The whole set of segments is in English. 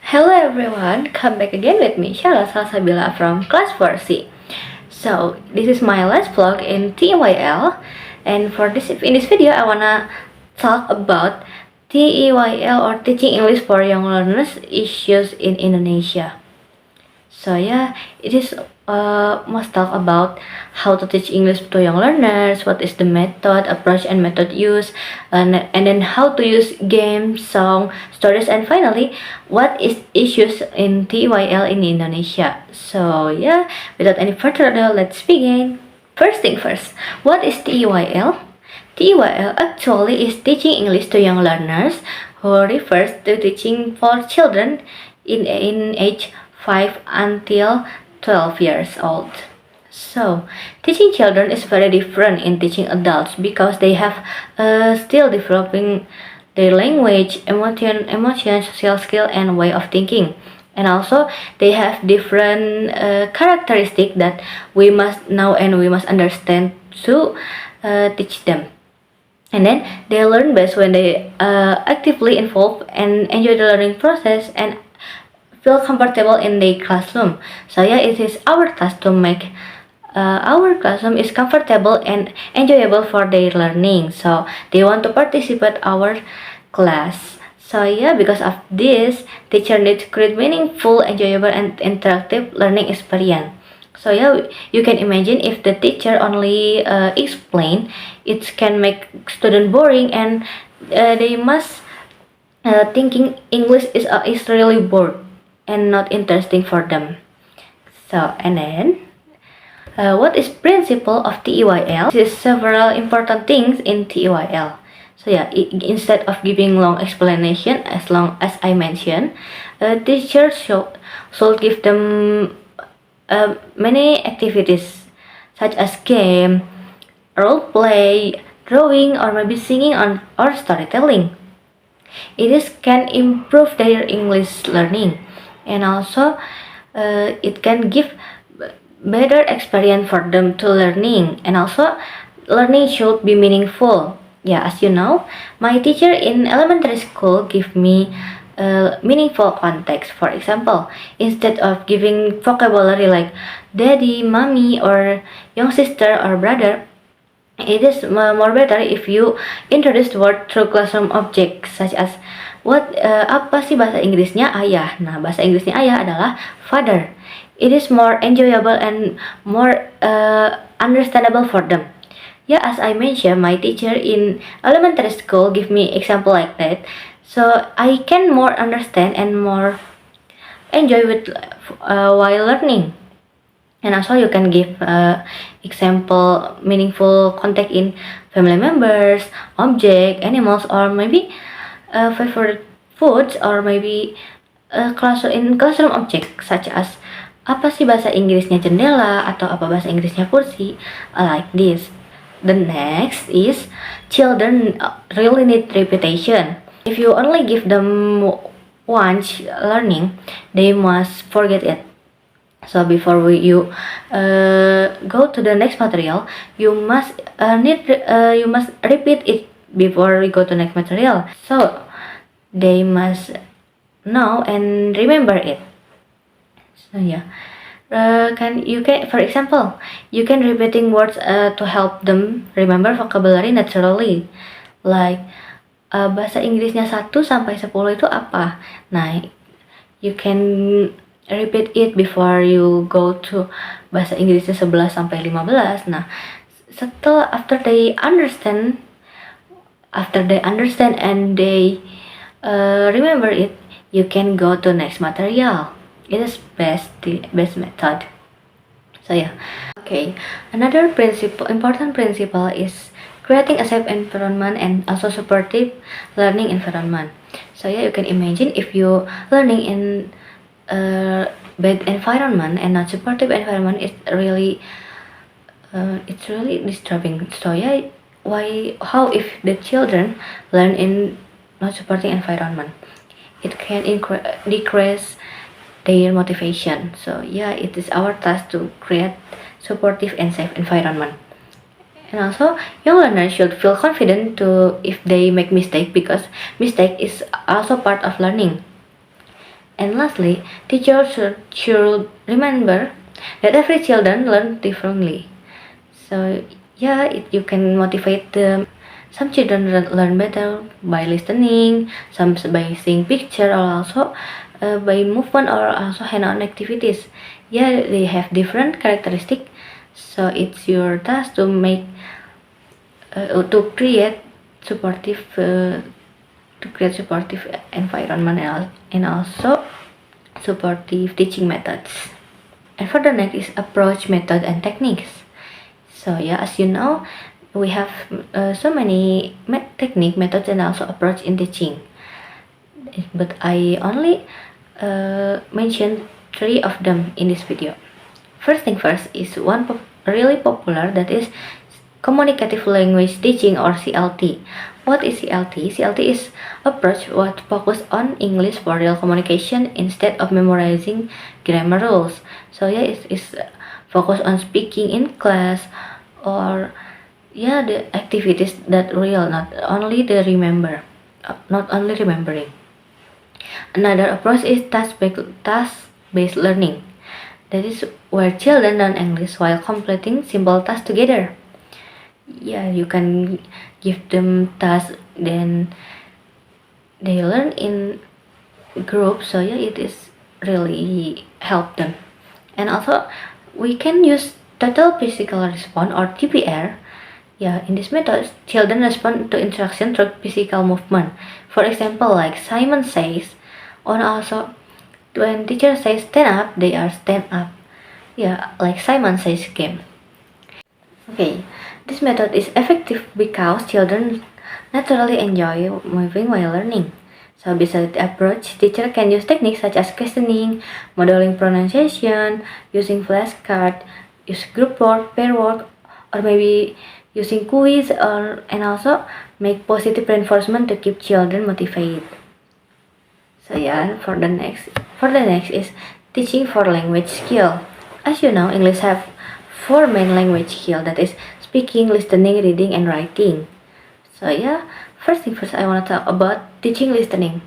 Hello everyone, come back again with me, Shala Salsabila from Class 4C. So, this is my last vlog in TEYL, and in this video I wanna talk about TEYL or Teaching English for Young Learners issues in Indonesia. So yeah, it is must talk about how to teach English to young learners, what is the method, approach, and method use, and then how to use games, song, stories, and finally, what is issues in TYL in Indonesia. So yeah, without any further ado, let's begin. First thing first, what is TYL? TYL actually is teaching English to young learners, who refers to teaching for children in age 5 until 12 years old. So, teaching children is very different in teaching adults because they have still developing their language, emotion, social skill, and way of thinking. And also, they have different characteristics that we must know and we must understand to teach them. And then they learn best when they actively involve and enjoy the learning process and feel comfortable in the classroom. So yeah, it is our task to make our classroom is comfortable and enjoyable for their learning. So they want to participate our class. So yeah, because of this, teacher need to create meaningful, enjoyable, and interactive learning experience. So yeah, you can imagine if the teacher only explain, it can make student boring and they must thinking English is really bored and not interesting for them. So and then what is principle of TEYL? There is several important things in TEYL. So yeah, instead of giving long explanation, as long as I mentioned, teachers should give them many activities such as game, role play, drawing, or maybe singing or storytelling. Can improve their English learning, and also it can give better experience for them to learning, and also learning should be meaningful. Yeah, as you know, my teacher in elementary school give me meaningful context. For example, instead of giving vocabulary like daddy, mommy, or young sister or brother, it is more better if you introduce the word through classroom objects such as apa sih bahasa Inggrisnya ayah. Nah, bahasa Inggrisnya ayah adalah father. It is more enjoyable and more understandable for them. Yeah, as I mentioned, my teacher in elementary school give me example like that, so I can more understand and more enjoy with while learning. And also you can give example meaningful contact in family members, object, animals, or maybe favorite foods, or maybe classroom object such as apa sih bahasa Inggrisnya jendela atau apa bahasa Inggrisnya kursi, like this. The next is children really need repetition. If you only give them once learning, they must forget it. So before you go to the next material, you must repeat it before we go to next material. So they must know and remember it. So yeah, for example, you can repeating words to help them remember vocabulary naturally. Like bahasa Inggrisnya 1 sampai 10 itu apa? Nah, you can repeat it before you go to bahasa Inggrisnya 11 sampai 15. Nah, after they understand and they remember it, you can go to next material. It is the best method. So yeah. Okay, another important principle is creating a safe environment and also supportive learning environment. So yeah, you can imagine if you learning in bad environment and not supportive environment, it's really disturbing. So yeah, how if the children learn in not supporting environment, it can decrease their motivation. So yeah, it is our task to create supportive and safe environment. And also, young learners should feel confident to if they make mistake, because mistake is also part of learning. And lastly, teachers should remember that every children learn differently. So yeah, you can motivate them. Some children learn better by listening, some by seeing picture, or also by movement or also hand-on activities. Yeah, they have different characteristics. So it's your task to to create supportive environment and also supportive teaching methods. And for the next is approach method and techniques. So yeah, as you know, we have so many technique, methods, and also approach in teaching. But I only mentioned 3 of them in this video. First thing first is one really popular, that is communicative language teaching, or CLT. What is CLT? CLT is approach what focus on English for real communication instead of memorizing grammar rules. So yeah, it's focus on speaking in class, or yeah, the activities that real, not only the not only remembering. Another approach is task-based learning. That is where children learn English while completing simple tasks together. Yeah, you can give them tasks, then they learn in groups. So yeah, it is really help them. And also, we can use total physical response, or TPR. Yeah, in this method, children respond to instruction through physical movement. For example, like Simon says, or also when teacher says stand up, they are stand up. Yeah, like Simon says game. Okay, this method is effective because children naturally enjoy moving while learning. So besides the approach, teacher can use techniques such as questioning, modeling pronunciation, using flashcard, use group work, pair work, or maybe using quiz, or and also make positive reinforcement to keep children motivated. So yeah, for the next is teaching for language skill. As you know, English have 4 main language skill, that is speaking, listening, reading, and writing. So yeah, first thing first, I want to talk about teaching listening.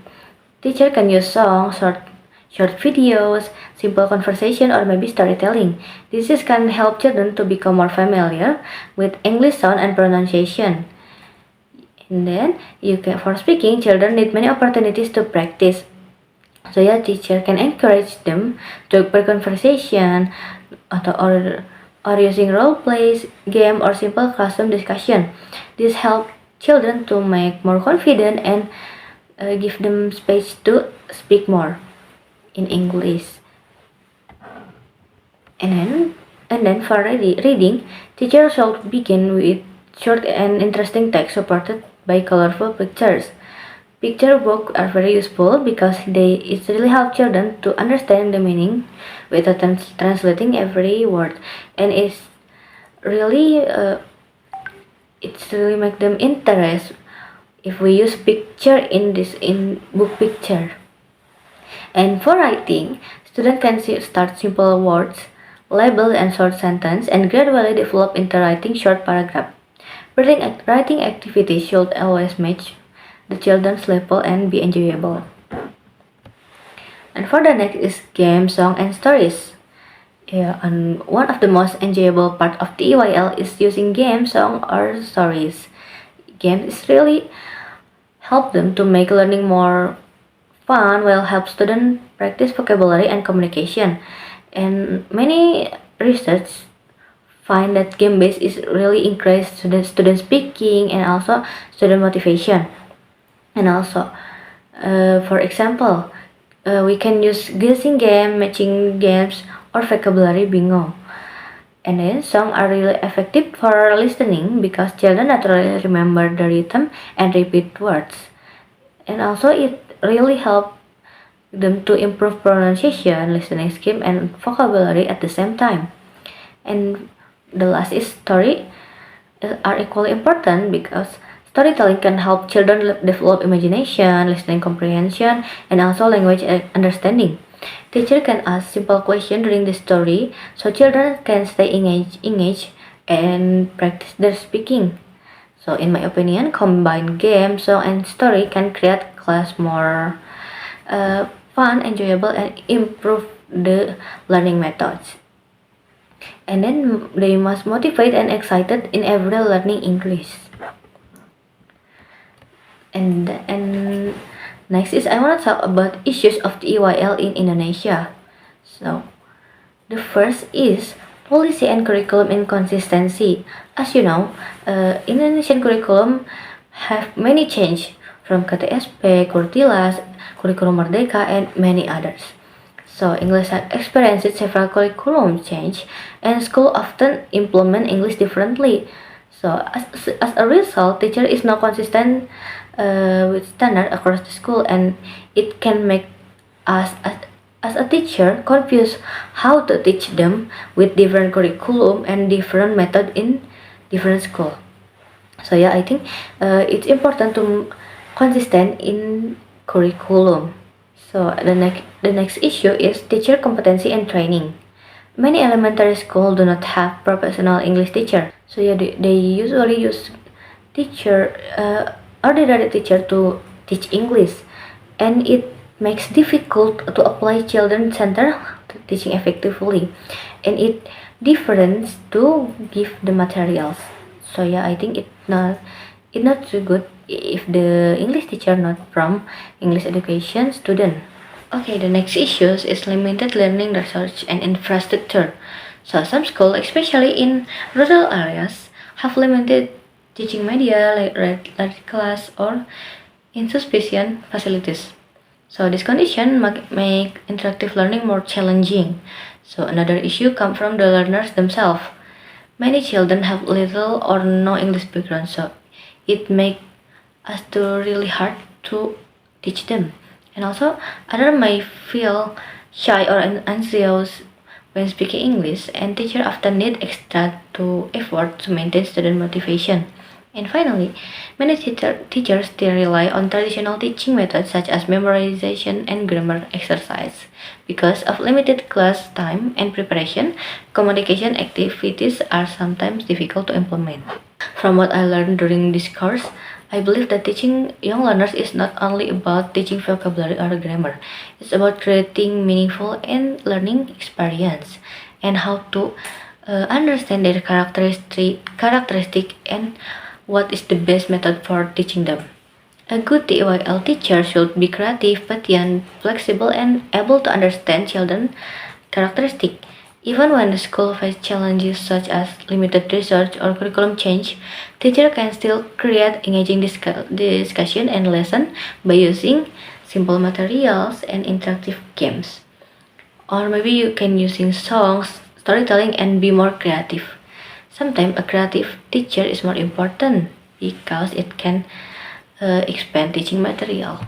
Teacher can use songs, short videos, simple conversation, or maybe storytelling. This can help children to become more familiar with English sound and pronunciation. And then for speaking, children need many opportunities to practice. So yeah, teacher can encourage them to conversation, or using role plays, game, or simple classroom discussion. This helps children to make more confident and give them space to speak more in English. And then for reading, teachers should begin with short and interesting text supported by colorful pictures. Picture books are very useful because it really help children to understand the meaning without translating every word, and really it's really make them interest if we use picture in book picture. And for writing, students can start simple words, label and short sentence, and gradually develop into writing short paragraph. Writing activities should always match the children's level and be enjoyable. And for the next is game, song, and stories. Yeah, and one of the most enjoyable part of the EYL is using game, song, or stories. Games really help them to make learning more fun, while help students practice vocabulary and communication. And many research find that game-based is really increase student speaking and also student motivation. And also, for example, we can use guessing game, matching games, or vocabulary bingo. And then some are really effective for listening because children naturally remember the rhythm and repeat words. And also it really helps them to improve pronunciation, listening skill, and vocabulary at the same time. And the last is story are equally important because storytelling can help children develop imagination, listening comprehension, and also language understanding. Teacher can ask simple questions during the story so children can stay engaged and practice their speaking. So in my opinion, combine game, song, and story can create class more fun, enjoyable, and improve the learning methods. And then they must motivate and excited in every learning English. And next is I want to talk about issues of the EYL in Indonesia. So the first is policy and curriculum inconsistency. As you know, Indonesian curriculum have many change from KTSP, Kurtilas, Kurikulum Merdeka, and many others. So English has experienced several curriculum change, and school often implement English differently. So as a result, teacher is not consistent with standard across the school, and it can make us as a teacher confused how to teach them with different curriculum and different method in different school. So yeah, I think it's important to consistent in curriculum. So the next issue is teacher competency and training. Many elementary schools do not have professional English teacher. So yeah, they usually use teacher ordinary teacher to teach English, and it makes difficult to apply children center teaching effectively, and it different to give the materials. So yeah, I think it not so good if the English teacher not from English education student. Okay, the next issues is limited learning research and infrastructure. So some schools, especially in rural areas, have limited teaching media like class or insufficient facilities. So this condition make interactive learning more challenging. So another issue comes from the learners themselves. Many children have little or no English background, so it make us to really hard to teach them. And also, others may feel shy or anxious when speaking English, and teachers often need extra to effort to maintain student motivation. And finally, many teachers still rely on traditional teaching methods such as memorization and grammar exercise. Because of limited class time and preparation, communication activities are sometimes difficult to implement. From what I learned during this course, I believe that teaching young learners is not only about teaching vocabulary or grammar. It's about creating meaningful and learning experience and how to understand their characteristic and what is the best method for teaching them. A good TYL teacher should be creative, patient, flexible, and able to understand children's characteristics. Even when the school faces challenges such as limited research or curriculum change, teacher can still create engaging discussion and lesson by using simple materials and interactive games. Or maybe you can using songs, storytelling, and be more creative. Sometimes a creative teacher is more important because it can expand teaching material.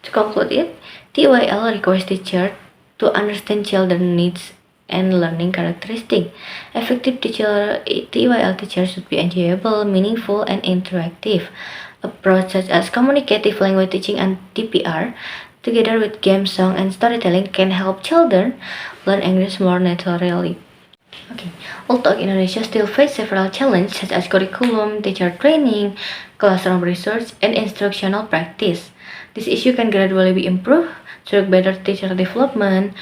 To conclude it, TYL requires teacher to understand children's needs and learning characteristics. Effective TYL teachers should be enjoyable, meaningful, and interactive. Approach such as communicative language teaching and TPR, together with game, song, and storytelling, can help children learn English more naturally. Okay, although Indonesia still face several challenges such as curriculum, teacher training, classroom research, and instructional practice, this issue can gradually be improved through better teacher development,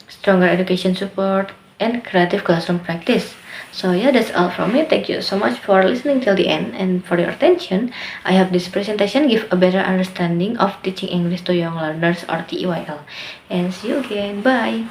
stronger education support, and creative classroom practice. So yeah, that's all from me. Thank you so much for listening till the end and for your attention. I hope this presentation give a better understanding of teaching English to young learners or TEYL. And see you again. Bye.